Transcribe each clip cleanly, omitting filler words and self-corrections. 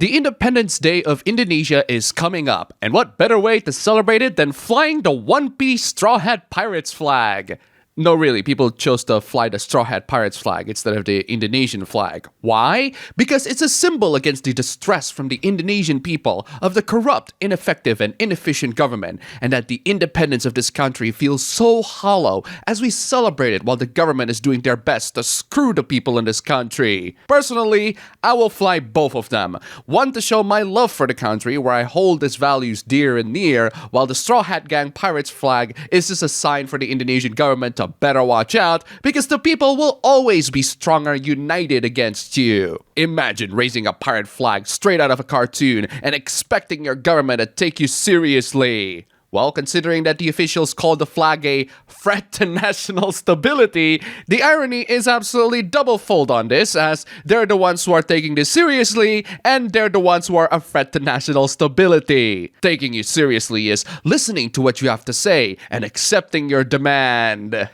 The Independence Day of Indonesia is coming up, and what better way to celebrate it than flying the one-piece Straw Hat Pirates flag? No, really, people chose to fly the Straw Hat Pirates flag instead of the Indonesian flag. Why? Because it's a symbol against the distress from the Indonesian people of the corrupt, ineffective, and inefficient government, and that the independence of this country feels so hollow as we celebrate it while the government is doing their best to screw the people in this country. Personally, I will fly both of them. One to show my love for the country, where I hold its values dear and near, while the Straw Hat Gang Pirates flag is just a sign for the Indonesian government to better watch out, because the people will always be stronger united against you. Imagine raising a pirate flag straight out of a cartoon and expecting your government to take you seriously. Well, considering that the officials called the flag a threat to national stability, the irony is absolutely double-fold on this, as they're the ones who are taking this seriously, and they're the ones who are a threat to national stability. Taking you seriously is listening to what you have to say and accepting your demand.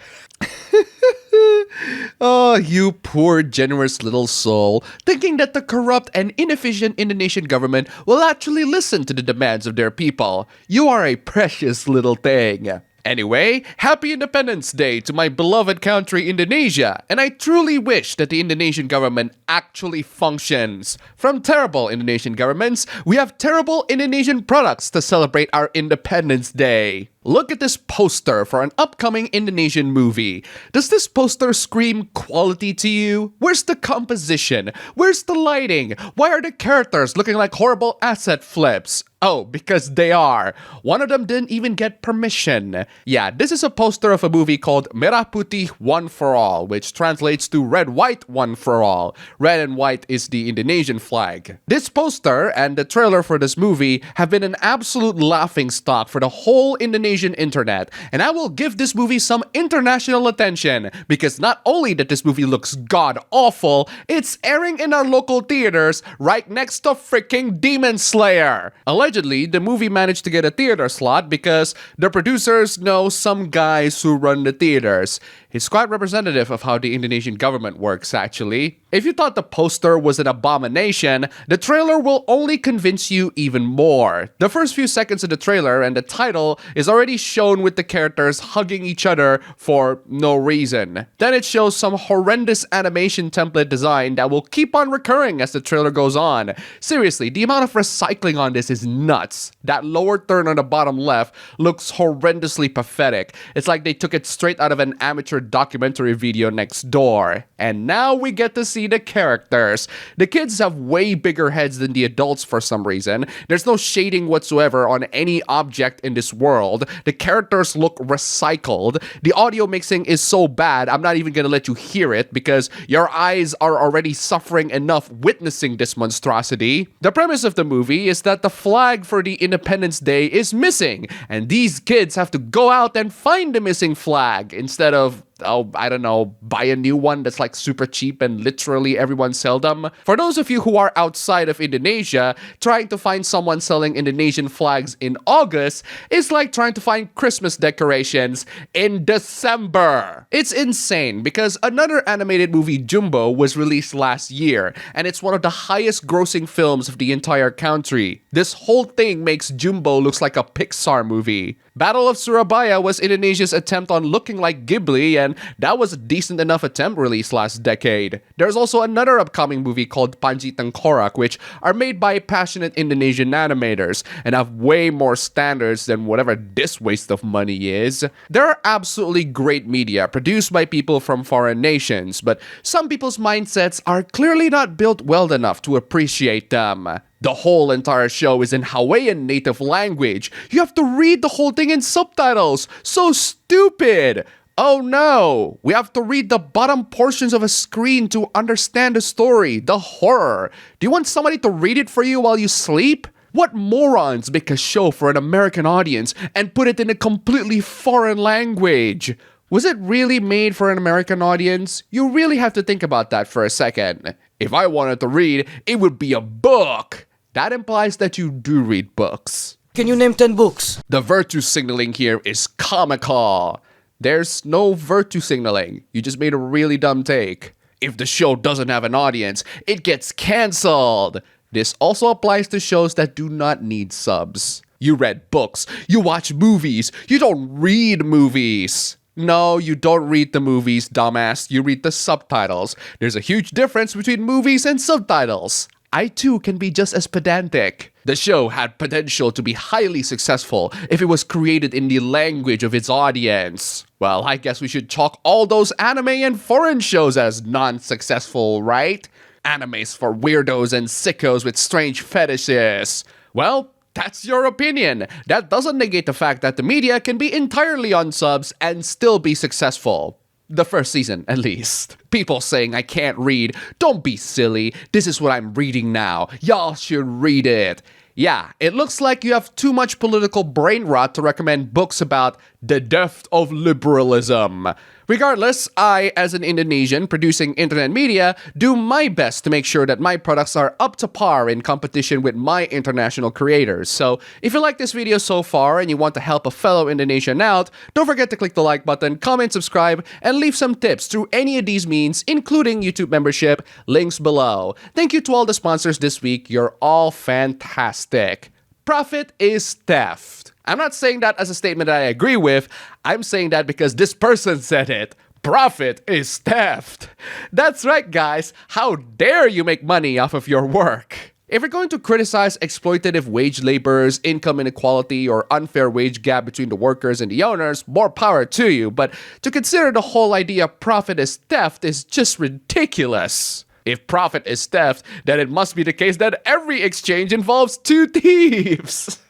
Oh, you poor, generous little soul, thinking that the corrupt and inefficient Indonesian government will actually listen to the demands of their people. You are a precious little thing. Anyway, happy Independence Day to my beloved country Indonesia, and I truly wish that the Indonesian government actually functions. From terrible Indonesian governments, we have terrible Indonesian products to celebrate our Independence Day. Look at this poster for an upcoming Indonesian movie. Does this poster scream quality to you? Where's the composition? Where's the lighting? Why are the characters looking like horrible asset flips? Oh, because they are. One of them didn't even get permission. Yeah, this is a poster of a movie called Merah Putih One for All, which translates to Red White One for All. Red and white is the Indonesian flag. This poster and the trailer for this movie have been an absolute laughingstock for the whole Indonesian internet, and I will give this movie some international attention, because not only that this movie looks god-awful, it's airing in our local theaters right next to freaking Demon Slayer. Allegedly, the movie managed to get a theater slot because the producers know some guys who run the theaters. It's quite representative of how the Indonesian government works, actually. If you thought the poster was an abomination, the trailer will only convince you even more. The first few seconds of the trailer and the title is already shown with the characters hugging each other for no reason. Then it shows some horrendous animation template design that will keep on recurring as the trailer goes on. Seriously, the amount of recycling on this is nuts. That lower third on the bottom left looks horrendously pathetic. It's like they took it straight out of an amateur documentary video next door. And now we get to see the characters. The kids have way bigger heads than the adults for some reason. There's no shading whatsoever on any object in this world. The characters look recycled. The audio mixing is so bad, I'm not even gonna let you hear it because your eyes are already suffering enough witnessing this monstrosity. The premise of the movie is that the flag for the Independence Day is missing, and these kids have to go out and find the missing flag instead of, I don't know, buy a new one that's like super cheap and literally everyone sell them. For those of you who are outside of Indonesia, trying to find someone selling Indonesian flags in August is like trying to find Christmas decorations in December. It's insane because another animated movie, Jumbo, was released last year, and it's one of the highest grossing films of the entire country. This whole thing makes Jumbo looks like a Pixar movie. Battle of Surabaya was Indonesia's attempt on looking like Ghibli, and that was a decent enough attempt released last decade. There's also another upcoming movie called Panji Tengkorak, which are made by passionate Indonesian animators and have way more standards than whatever this waste of money is. There are absolutely great media produced by people from foreign nations, but some people's mindsets are clearly not built well enough to appreciate them. The whole entire show is in Hawaiian native language. You have to read the whole thing in subtitles. So stupid! Oh no! We have to read the bottom portions of a screen to understand the story, the horror. Do you want somebody to read it for you while you sleep? What morons make a show for an American audience and put it in a completely foreign language? Was it really made for an American audience? You really have to think about that for a second. If I wanted to read, it would be a book. That implies that you do read books. Can you name 10 books? The virtue signaling here is comical. There's no virtue signaling. You just made a really dumb take. If the show doesn't have an audience, it gets cancelled. This also applies to shows that do not need subs. You read books, you watch movies, you don't read movies. No, you don't read the movies, dumbass. You read the subtitles. There's a huge difference between movies and subtitles. I too can be just as pedantic. The show had potential to be highly successful if it was created in the language of its audience. Well, I guess we should chalk all those anime and foreign shows as non-successful, right? Animes for weirdos and sickos with strange fetishes. Well, that's your opinion. That doesn't negate the fact that the media can be entirely on subs and still be successful. The first season, at least. People saying I can't read. Don't be silly. This is what I'm reading now. Y'all should read it. Yeah, it looks like you have too much political brain rot to recommend books about the death of liberalism. Regardless, I, as an Indonesian producing internet media, do my best to make sure that my products are up to par in competition with my international creators. So, if you like this video so far and you want to help a fellow Indonesian out, don't forget to click the like button, comment, subscribe, and leave some tips through any of these means, including YouTube membership, links below. Thank you to all the sponsors this week. You're all fantastic. Profit is theft. I'm not saying that as a statement that I agree with. I'm saying that because this person said it. Profit is theft. That's right, guys. How dare you make money off of your work? If you're going to criticize exploitative wage laborers, income inequality, or unfair wage gap between the workers and the owners, more power to you. But to consider the whole idea of profit is theft is just ridiculous. If profit is theft, then it must be the case that every exchange involves two thieves.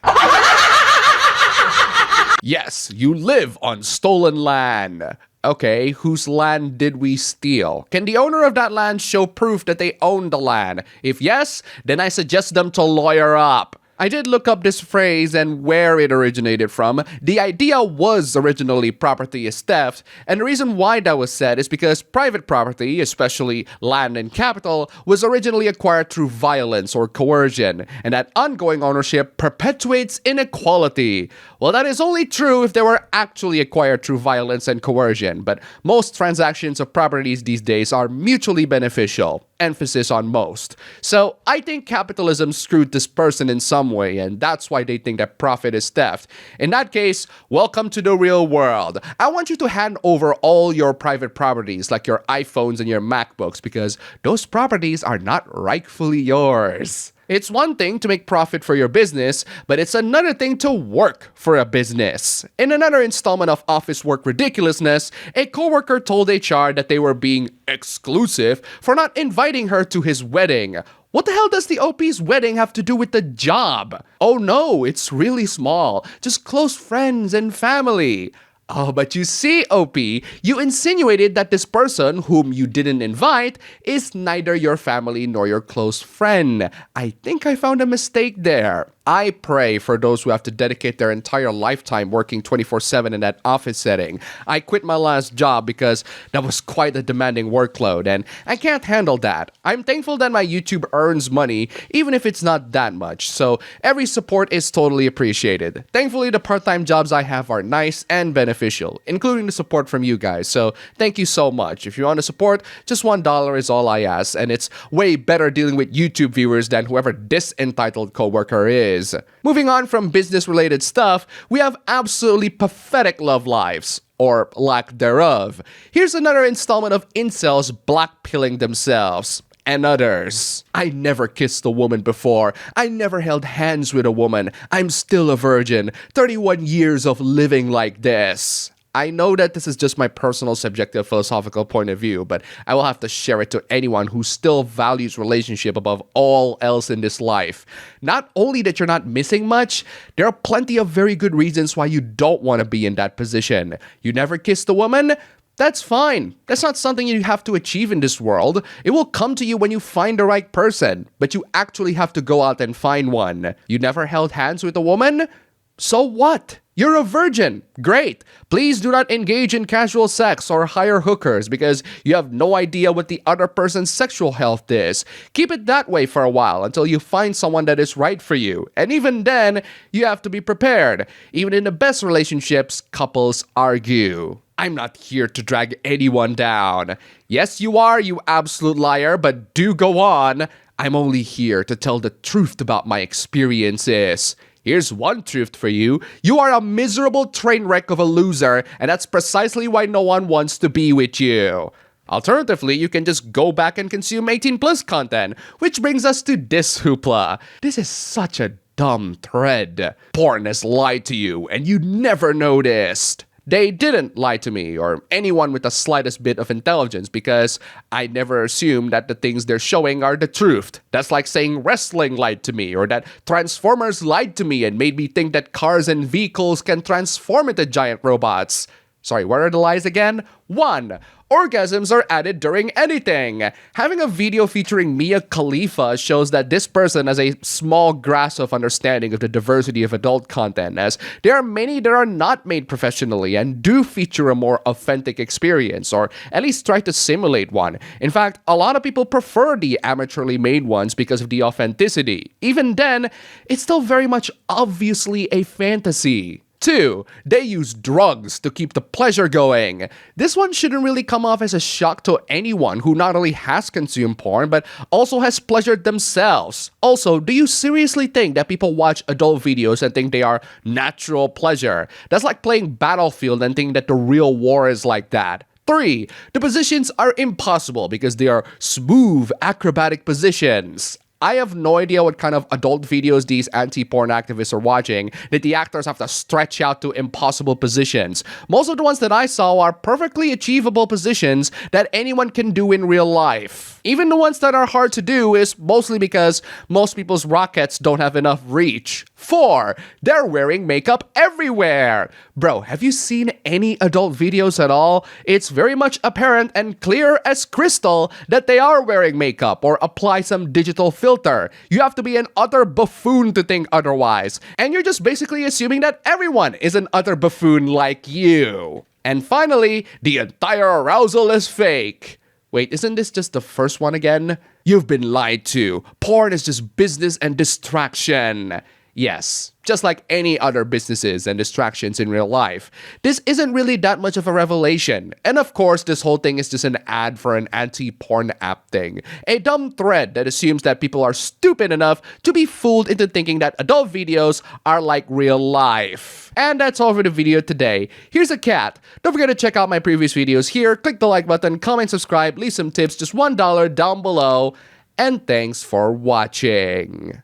Yes, you live on stolen land. Okay, whose land did we steal? Can the owner of that land show proof that they own the land? If yes, then I suggest them to lawyer up. I did look up this phrase and where it originated from. The idea was originally property is theft, and the reason why that was said is because private property, especially land and capital, was originally acquired through violence or coercion, and that ongoing ownership perpetuates inequality. Well, that is only true if they were actually acquired through violence and coercion, but most transactions of properties these days are mutually beneficial. Emphasis on most. So I think capitalism screwed this person in some way, and that's why they think that profit is theft. In that case, welcome to the real world. I want you to hand over all your private properties like your iPhones and your MacBooks because those properties are not rightfully yours. It's one thing to make profit for your business, but it's another thing to work for a business. In another installment of Office Work Ridiculousness, a coworker told HR that they were being exclusive for not inviting her to his wedding. What the hell does the OP's wedding have to do with the job? Oh no, it's really small. Just close friends and family. Oh, but you see, OP, you insinuated that this person, whom you didn't invite, is neither your family nor your close friend. I think I found a mistake there. I pray for those who have to dedicate their entire lifetime working 24/7 in that office setting. I quit my last job because that was quite a demanding workload, and I can't handle that. I'm thankful that my YouTube earns money, even if it's not that much, so every support is totally appreciated. Thankfully, the part-time jobs I have are nice and beneficial, including the support from you guys, so thank you so much. If you want to support, just $1 is all I ask, and it's way better dealing with YouTube viewers than whoever this entitled coworker is. Moving on from business-related stuff, we have absolutely pathetic love lives, or lack thereof. Here's another installment of incels blackpilling themselves and others. I never kissed a woman before. I never held hands with a woman. I'm still a virgin. 31 years of living like this. I know that this is just my personal subjective philosophical point of view, but I will have to share it to anyone who still values relationship above all else in this life. Not only that you're not missing much, there are plenty of very good reasons why you don't want to be in that position. You never kissed a woman? That's fine. That's not something you have to achieve in this world. It will come to you when you find the right person, but you actually have to go out and find one. You never held hands with a woman? So what? You're a virgin. Great. Please do not engage in casual sex or hire hookers because you have no idea what the other person's sexual health is. Keep it that way for a while until you find someone that is right for you. And even then, you have to be prepared. Even in the best relationships, couples argue. I'm not here to drag anyone down. Yes, you are, you absolute liar, but do go on. I'm only here to tell the truth about my experiences. Here's one truth for you. You are a miserable train wreck of a loser, and that's precisely why no one wants to be with you. Alternatively, you can just go back and consume 18 plus content, which brings us to this hoopla. This is such a dumb thread. Porn has lied to you, and you never noticed. They didn't lie to me or anyone with the slightest bit of intelligence because I never assumed that the things they're showing are the truth. That's like saying wrestling lied to me or that Transformers lied to me and made me think that cars and vehicles can transform into giant robots. Sorry, what are the lies again? 1. Orgasms are added during editing. Having a video featuring Mia Khalifa shows that this person has a small grasp of understanding of the diversity of adult content, as there are many that are not made professionally and do feature a more authentic experience, or at least try to simulate one. In fact, a lot of people prefer the amateurly made ones because of the authenticity. Even then, it's still very much obviously a fantasy. 2. They use drugs to keep the pleasure going. This one shouldn't really come off as a shock to anyone who not only has consumed porn, but also has pleasured themselves. Also, do you seriously think that people watch adult videos and think they are natural pleasure? That's like playing Battlefield and thinking that the real war is like that. 3. The positions are impossible because they are smooth, acrobatic positions. I have no idea what kind of adult videos these anti-porn activists are watching that the actors have to stretch out to impossible positions. Most of the ones that I saw are perfectly achievable positions that anyone can do in real life. Even the ones that are hard to do is mostly because most people's rockets don't have enough reach. 4. They're wearing makeup everywhere. Bro, have you seen any adult videos at all? It's very much apparent and clear as crystal that they are wearing makeup or apply some digital filter. You have to be an utter buffoon to think otherwise. And you're just basically assuming that everyone is an utter buffoon like you. And finally, the entire arousal is fake. Wait, isn't this just the first one again? You've been lied to. Porn is just business and distraction. Yes, just like any other businesses and distractions in real life. This isn't really that much of a revelation. And of course, this whole thing is just an ad for an anti-porn app thing. A dumb thread that assumes that people are stupid enough to be fooled into thinking that adult videos are like real life. And that's all for the video today. Here's a cat. Don't forget to check out my previous videos here. Click the like button, comment, subscribe, leave some tips, just $1 down below. And thanks for watching.